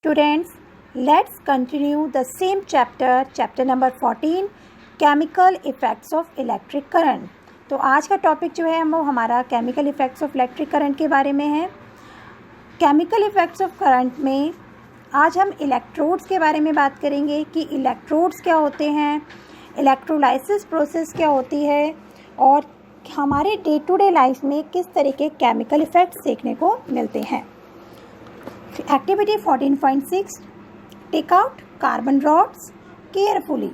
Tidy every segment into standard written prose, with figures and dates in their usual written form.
Students, let's continue the same chapter number 14, chemical effects of electric current. तो आज का topic जो है वो हमारा chemical effects of electric current के बारे में है. केमिकल इफ़ेक्ट्स ऑफ करंट में आज हम इलेक्ट्रोड्स के बारे में बात करेंगे कि इलेक्ट्रोड्स क्या होते हैं, इलेक्ट्रोलाइसिस प्रोसेस क्या होती है और हमारे डे टू डे लाइफ में किस तरह के केमिकल इफ़ेक्ट्स देखने को मिलते हैं. Activity 14.6, take out carbon rods carefully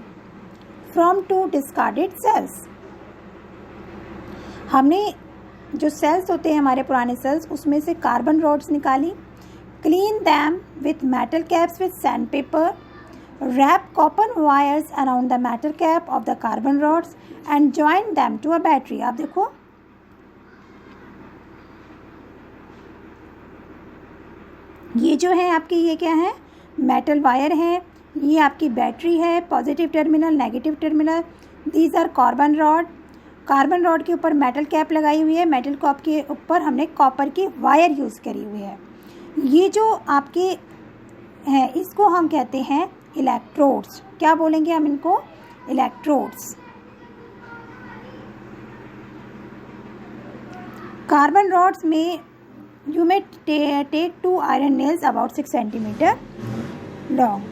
from two discarded cells. हमने जो सेल्स होते हैं हमारे पुराने सेल्स उसमें से कार्बन रॉड्स निकाली. Clean them with metal caps with sandpaper. Wrap copper wires around the metal cap of the carbon rods and join them to a battery. आप देखो ये जो है आपकी ये क्या है, मेटल वायर है, ये आपकी बैटरी है, positive terminal negative terminal. These are carbon rod. Carbon rod के ऊपर मेटल कैप लगाई हुई है, मेटल कैप के ऊपर हमने कॉपर की वायर यूज़ करी हुई है. ये जो आपके हैं इसको हम कहते हैं इलेक्ट्रोड्स. क्या बोलेंगे हम इनको? इलेक्ट्रोड्स. कार्बन रॉड्स में you may take two iron nails about 6 centimeter long.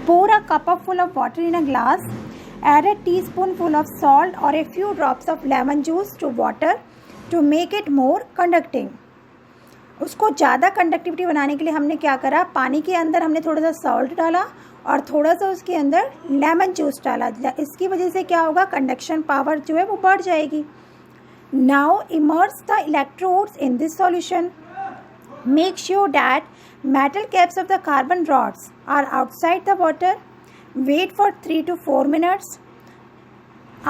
Pour a cup full of water in a glass. Add a teaspoonful of salt or a few drops of lemon juice to water to make it more conducting. उसको ज़्यादा conductivity बनाने के लिए हमने क्या करा, पानी के अंदर हमने थोड़ा सा सॉल्ट डाला और थोड़ा सा उसके अंदर लेमन जूस डाला. इसकी वजह से क्या होगा, कंडक्शन पावर जो है वो बढ़ जाएगी. Now immerse the electrodes in this solution. Make sure that metal caps of the carbon rods are outside the water. Wait for 3 to 4 minutes.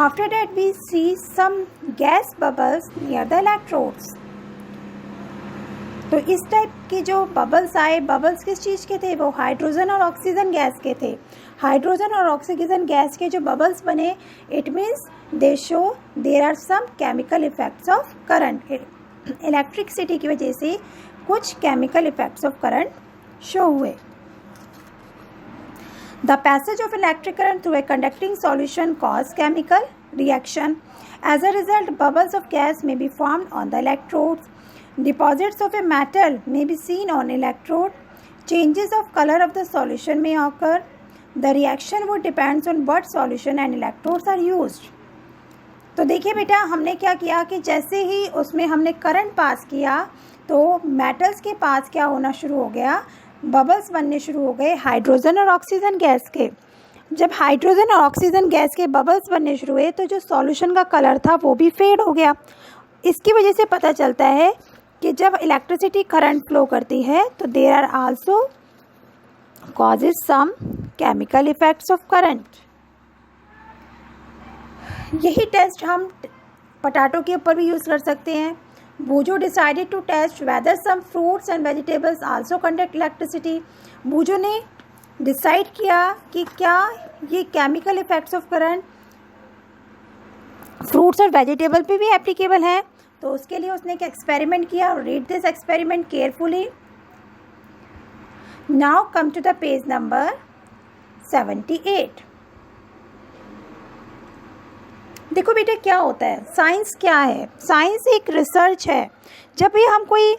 After that we see some gas bubbles near the electrodes. तो इस type के जो bubbles आए, bubbles किस चीज़ के थे, वो hydrogen और ऑक्सीजन गैस के थे. हाइड्रोजन और ऑक्सीजन गैस के जो बबल्स बने, it means they show there are some chemical effects of current. Electricity की वजह से कुछ chemical effects of current show हुए. The passage of electric current through a conducting solution cause chemical reaction. As a result bubbles of gas may be formed on the electrodes. Deposits of a metal may be seen on electrode. Changes of color of the solution may occur. The reaction would depends on what solution and electrodes are used. तो देखिए बेटा, हमने क्या किया कि जैसे ही उसमें हमने करंट पास किया तो मेटल्स के पास क्या होना शुरू हो गया, बबल्स बनने शुरू हो गए हाइड्रोजन और ऑक्सीजन गैस के. जब हाइड्रोजन और ऑक्सीजन गैस के बबल्स बनने शुरू हुए तो जो सॉल्यूशन का कलर था वो भी फेड हो गया. इसकी वजह से पता चलता है कि जब इलेक्ट्रिसिटी करंट फ्लो करती है तो there are also causes some chemical effects of current. यही टेस्ट हम पोटैटो के ऊपर भी यूज़ कर सकते हैं. Boojho decided to test whether some fruits and vegetables also conduct electricity. Boojho ने डिसाइड किया कि क्या ये chemical effects of current fruits और वेजिटेबल पे भी एप्लीकेबल है. तो उसके लिए उसने एक एक्सपेरिमेंट किया. Read this experiment carefully. Now come to the page number 78. देखो बेटा क्या होता है, साइंस क्या है. साइंस एक रिसर्च है. जब भी हम कोई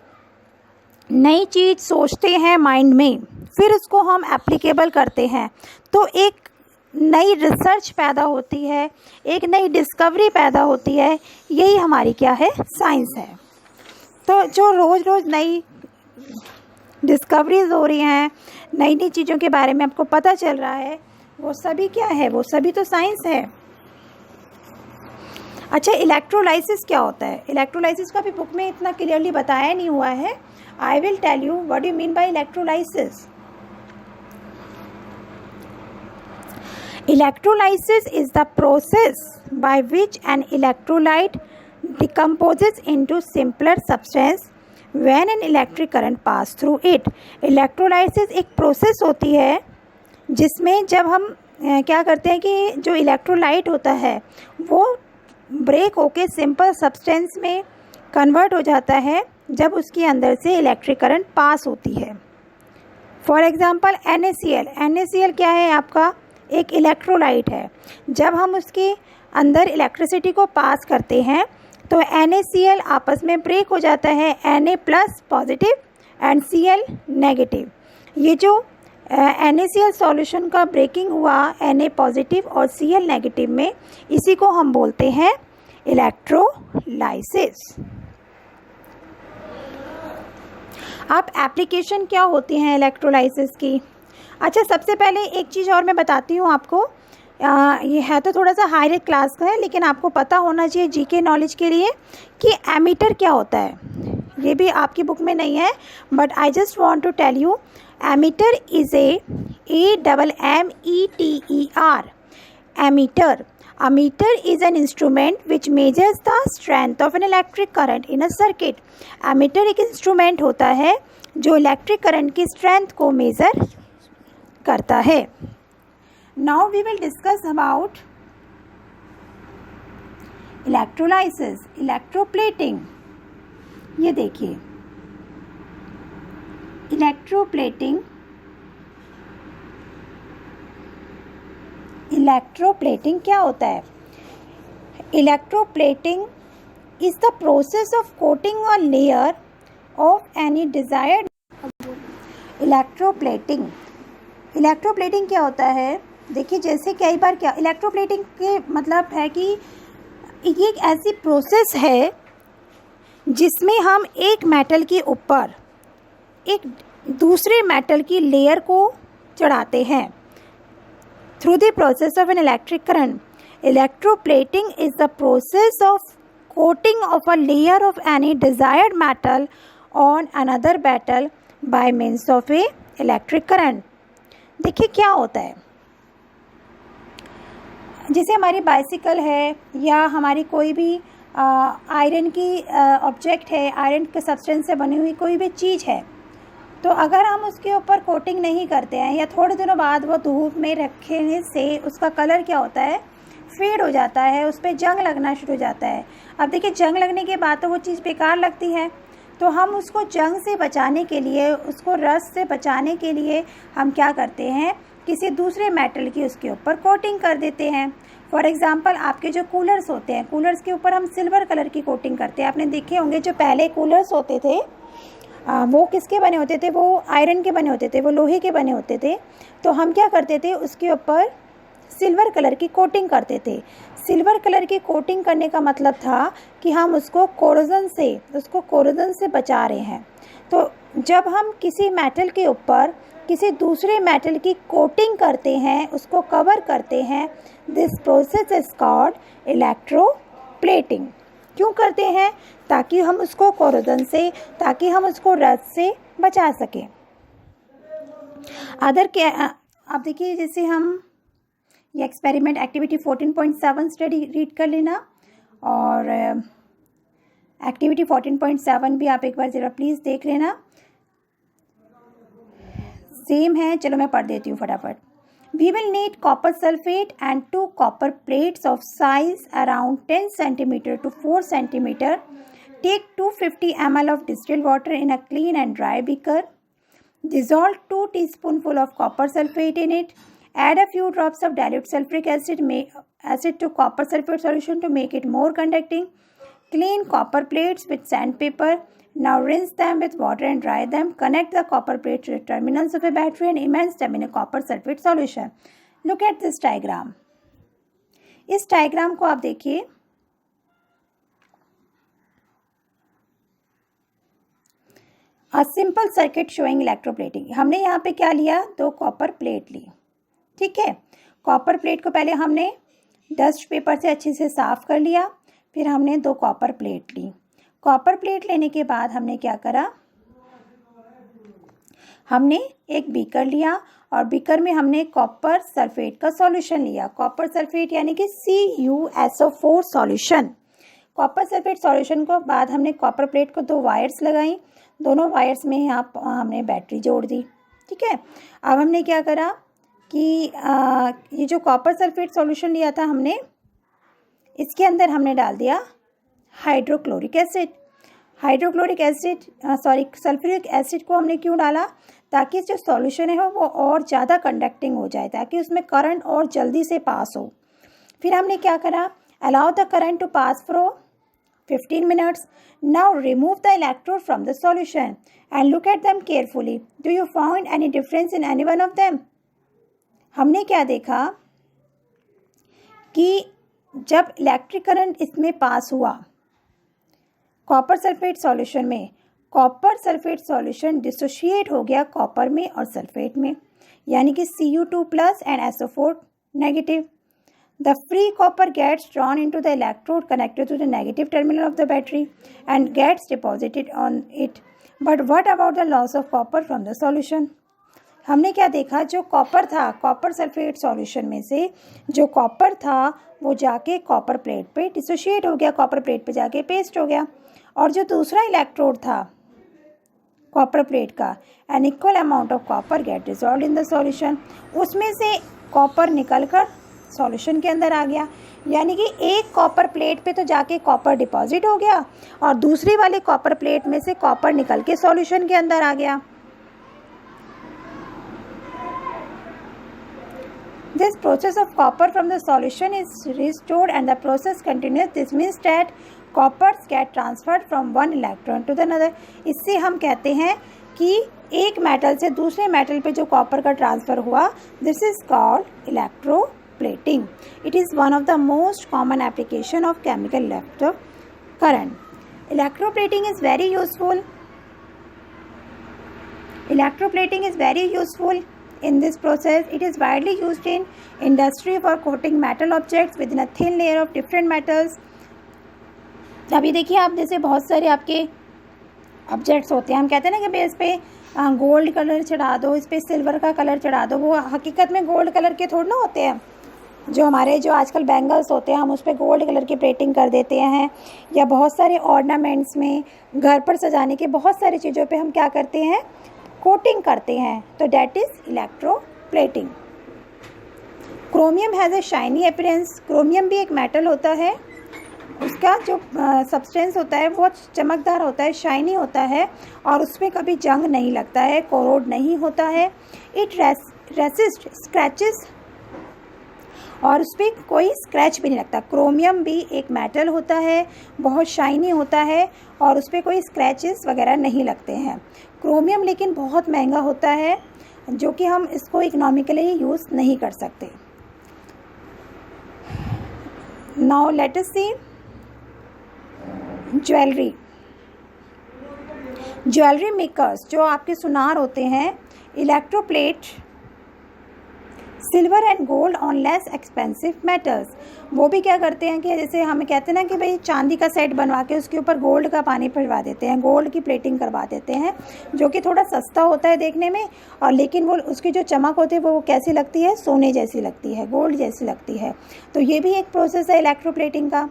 नई चीज़ सोचते हैं माइंड में, फिर उसको हम एप्लीकेबल करते हैं तो एक नई रिसर्च पैदा होती है, एक नई डिस्कवरी पैदा होती है. यही हमारी क्या है, साइंस है. तो जो रोज़ रोज़ नई डिस्कवरीज हो रही हैं, नई नई चीज़ों के बारे में आपको पता चल रहा है, वो सभी क्या है, वो सभी तो साइंस है. अच्छा, इलेक्ट्रोलाइसिस क्या होता है? इलेक्ट्रोलाइसिस का भी बुक में इतना क्लियरली बताया नहीं हुआ है. I will tell you what you mean by electrolysis. Electrolysis is the process by which an electrolyte decomposes into simpler substance when an electric current pass through it. Electrolysis एक process होती है जिसमें जब हम क्या करते हैं कि जो इलेक्ट्रोलाइट होता है वो ब्रेक होके सिंपल सब्सटेंस में कन्वर्ट हो जाता है जब उसके अंदर से इलेक्ट्रिक करंट पास होती है. फॉर एग्जांपल NaCl क्या है आपका? एक इलेक्ट्रोलाइट है। जब हम उसके अंदर इलेक्ट्रिसिटी को पास करते हैं तो NaCl आपस में ब्रेक हो जाता है, Na plus positive and Cl negative. ये जो NaCl सॉल्यूशन का ब्रेकिंग हुआ Na पॉजिटिव और Cl नेगेटिव में, इसी को हम बोलते हैं इलेक्ट्रोलाइसिस। अब एप्लीकेशन क्या होती हैं इलेक्ट्रोलाइसिस की? अच्छा, सबसे पहले एक चीज़ और मैं बताती हूँ आपको। ये है तो थोड़ा सा हायर क्लास का है, लेकिन आपको पता होना चाहिए जीके नॉलेज के लिए कि एमीटर क्या होता है। ये भी आपकी बुक में नहीं है, but I just want to tell you, ammeter is AMMETER, ammeter. A meter is an instrument which measures the strength of an electric current in a circuit. Ammeter एक इंस्ट्रूमेंट होता है जो इलेक्ट्रिक करंट की strength को measure करता है। Now we will discuss about electrolysis, electroplating। ये देखिए, इलेक्ट्रोप्लेटिंग क्या होता है? Electroplating is the process of coating a layer of any desired. Electroplating क्या होता है? देखिए, जैसे कई बार क्या इलेक्ट्रोप्लेटिंग के मतलब है कि ये एक ऐसी प्रोसेस है जिसमें हम एक मेटल के ऊपर एक दूसरे मेटल की लेयर को चढ़ाते हैं through the process of an electric current. Electroplating is the process of coating of a layer of any desired metal on another metal by means of a electric current. देखिए क्या होता है, जैसे हमारी बाइसिकल है या हमारी कोई भी आयरन की ऑब्जेक्ट है, आयरन के सब्सटेंस से बनी हुई कोई भी चीज़ है, तो अगर हम उसके ऊपर कोटिंग नहीं करते हैं या थोड़े दिनों बाद वो धूप में रखने से उसका कलर क्या होता है? फेड हो जाता है, उस पर जंग लगना शुरू हो जाता है। अब देखिए, जंग लगने के बाद तो वो चीज़ बेकार लगती है, तो हम उसको जंग से बचाने के लिए, उसको रस से बचाने के लिए हम क्या करते हैं? किसी दूसरे मेटल की उसके ऊपर कोटिंग कर देते हैं। फॉर एग्ज़ाम्पल, आपके जो कूलर्स होते हैं, कूलर्स के ऊपर हम सिल्वर कलर की कोटिंग करते हैं। आपने देखे होंगे जो पहले कूलर्स होते थे वो किसके बने होते थे? वो आयरन के बने होते थे, वो लोहे के बने होते थे। तो हम क्या करते थे? उसके ऊपर सिल्वर कलर की कोटिंग करते थे। सिल्वर कलर की कोटिंग करने का मतलब था कि हम उसको कोरोजन से बचा रहे हैं। तो जब हम किसी मेटल के ऊपर किसी दूसरे मेटल की कोटिंग करते हैं, उसको कवर करते हैं, this process is called electroplating. क्यों करते हैं? ताकि हम उसको कोरोजन से, ताकि हम उसको रस्ट से बचा सकें। अब देखिए, जैसे हम ये एक्सपेरिमेंट एक्टिविटी 14.7 स्टडी रीड कर लेना, और एक्टिविटी 14.7 भी आप एक बार ज़रा प्लीज़ देख लेना। सेम है, चलो मैं पढ़ देती हूँ फटाफट। We will need copper sulfate and 2 copper plates of size around 10 cm to 4 cm. Take 250 ml of distilled water in a clean and dry beaker. Dissolve 2 teaspoonfuls of copper sulfate in it. Add a few drops of dilute sulfuric acid to copper sulfate solution to make it more conducting. Clean copper plates with sandpaper. Now rinse them with water and dry them. Connect the copper plates to the terminals of a battery and immerse them in a copper sulfate solution. Look at this diagram. इस diagram को आप देखिए। A simple circuit showing electroplating. हमने यहाँ पे क्या लिया? 2 copper plate ली, ठीक है। कॉपर प्लेट को पहले हमने डस्ट पेपर से अच्छे से साफ कर लिया, फिर हमने 2 कॉपर प्लेट ली। कॉपर प्लेट लेने के बाद हमने क्या करा? हमने एक बीकर लिया और बीकर में हमने कॉपर सल्फेट का सॉल्यूशन लिया। कॉपर सल्फेट यानी कि CuSO4 solution. Copper sulphate solution को बाद हमने कॉपर प्लेट को 2 वायर्स लगाई, दोनों वायर्स में यहाँ हमने बैटरी जोड़ दी, ठीक है। अब हमने क्या करा कि ये जो कॉपर सल्फेट सॉल्यूशन लिया था हमने, इसके अंदर हमने डाल दिया हाइड्रोक्लोरिक एसिड। सल्फ्यूरिक एसिड को हमने क्यों डाला? ताकि जो सॉल्यूशन है वो और ज़्यादा कंडक्टिंग हो जाए, ताकि उसमें करंट और जल्दी से पास हो। फिर हमने क्या करा, allow the current to pass for 15 minutes. Now remove the electrode from the solution and look at them carefully. Do you find any difference in any one of them? हमने क्या देखा कि जब इलेक्ट्रिक करंट इसमें पास हुआ copper sulphate solution में, copper sulphate solution dissociate हो गया कॉपर में और सल्फेट में, यानी कि Cu2+ and SO4 negative. The free copper gets drawn into the electrode connected to the negative terminal of the battery and gets deposited on it. But what about the loss of copper from the solution? हमने क्या देखा, जो copper था copper sulphate solution में से जो copper था वो जाके कॉपर प्लेट पे डिसोशिएट हो गया, कॉपर प्लेट पे जाके पेस्ट हो गया, और जो दूसरा इलेक्ट्रोड था कॉपर प्लेट का, an equal amount of copper get dissolved in the solution, उसमें से कॉपर निकलकर सॉल्यूशन के अंदर आ गया, यानी कि एक कॉपर प्लेट पे तो जाके कॉपर डिपॉजिट हो गया और दूसरी वाले कॉपर प्लेट में से कॉपर निकल के सॉल्यूशन के अंदर आ गया. This process of copper from the solution is restored and the process continues. This means that coppers get transferred from one electron to the another. इससे हम कहते हैं कि एक मेटल से दूसरे मेटल पे जो कॉपर का ट्रांसफ़र हुआ, this is called electroplating. It is one of the most common application of chemical electric current. Electroplating is very useful. Electroplating is very useful in this process. It is widely used in industry for coating metal objects within a thin layer of different metals. अभी देखिए आप, जैसे बहुत सारे आपके objects होते हैं, हम कहते हैं ना कि भाई इस पर गोल्ड कलर चढ़ा दो, इस पर सिल्वर का कलर चढ़ा दो. वो हकीकत में गोल्ड कलर के थोड़ा ना होते हैं. जो हमारे जो आजकल बैंगल्स होते हैं हम उस पर गोल्ड कलर की प्लेटिंग कर देते हैं, या बहुत सारे ऑर्नामेंट्स में घर पर सजाने के बहुत सारी चीज़ों पे हम क्या करते हैं, कोटिंग करते हैं. तो that is electroplating. Chromium has a shiny appearance. Chromium भी एक मेटल होता है, उसका जो सब्सटेंस होता है वो चमकदार होता है, शाइनी होता है, और उसमें कभी जंग नहीं लगता है, कोरोड नहीं होता है. इट रेसिस्ट स्क्रैचेस, और उस पर कोई स्क्रैच भी नहीं लगता. क्रोमियम भी एक मेटल होता है, बहुत शाइनी होता है, और उस पर कोई स्क्रैचेस वगैरह नहीं लगते हैं. क्रोमियम लेकिन बहुत महंगा होता है, जो कि हम इसको इकोनॉमिकली यूज़ नहीं कर सकते. नाउ लेट अस सी ज्वेलरी. ज्वेलरी मेकर्स, जो आपके सुनार होते हैं, electroplate silver and gold on less expensive metals. वो भी क्या करते हैं कि जैसे हमें कहते हैं ना कि भाई चांदी का सेट बनवा के उसके ऊपर गोल्ड का पानी फिरवा देते हैं, गोल्ड की प्लेटिंग करवा देते हैं, जो कि थोड़ा सस्ता होता है देखने में, और लेकिन वो उसकी जो चमक होती है वो कैसी लगती है, सोने जैसी लगती है, गोल्ड जैसी लगती है. तो ये भी एक प्रोसेस है इलेक्ट्रोप्लेटिंग का.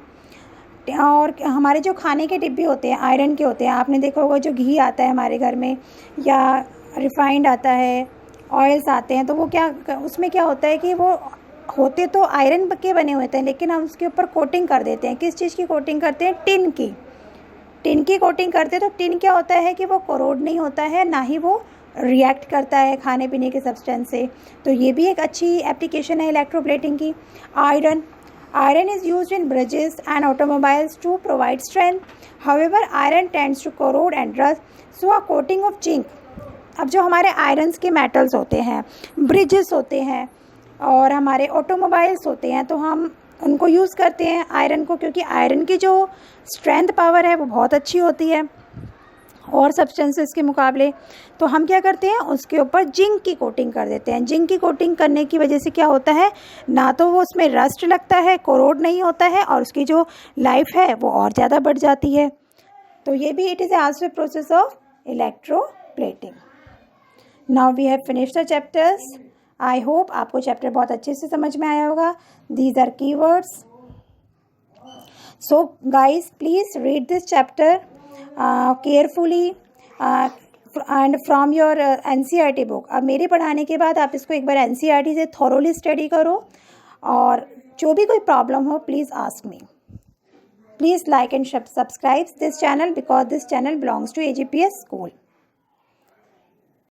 और हमारे जो खाने के डिब्बे होते हैं आयरन के होते हैं, आपने देखा होगा जो घी आता है हमारे घर में, या रिफाइंड आता है, ऑयल्स आते हैं, तो वो क्या, उसमें क्या होता है कि वो होते तो आयरन के बने हुए थे, लेकिन हम उसके ऊपर कोटिंग कर देते हैं. किस चीज़ की कोटिंग करते हैं, टिन की. टिन की कोटिंग करते हैं. तो टिन क्या होता है कि वो कोरोड नहीं होता है, ना ही वो रिएक्ट करता है खाने पीने के सब्सटेंस से. तो ये भी एक अच्छी एप्लीकेशन है इलेक्ट्रोप्लेटिंग की. Iron is used in bridges and automobiles to provide strength. However, iron tends to corrode and rust, so a coating of zinc. अब जो हमारे आयरन्स के मेटल्स होते हैं, ब्रिजेस होते हैं और हमारे ऑटोमोबाइल्स होते हैं, तो हम उनको यूज़ करते हैं आयरन को, क्योंकि आयरन की जो स्ट्रेंथ पावर है वो बहुत अच्छी होती है और सब्सटेंसेस के मुकाबले. तो हम क्या करते हैं, उसके ऊपर जिंक की कोटिंग कर देते हैं. जिंक की कोटिंग करने की वजह से क्या होता है, ना तो वो उसमें रस्ट लगता है, कोरोड नहीं होता है, और उसकी जो लाइफ है वो और ज़्यादा बढ़ जाती है. तो ये भी it is also a process of electroplating. Now we have finish the chapters. I hope आपको चैप्टर बहुत अच्छे से समझ में आया होगा. These are keywords. So guys please read this chapter carefully and from your NCERT book. अब मेरे पढ़ाने के बाद आप इसको एक बार NCERT से थॉरोली स्टडी करो, और जो भी कोई प्रॉब्लम हो please ask me. Please like and subscribe this channel because this channel belongs to AGPS school.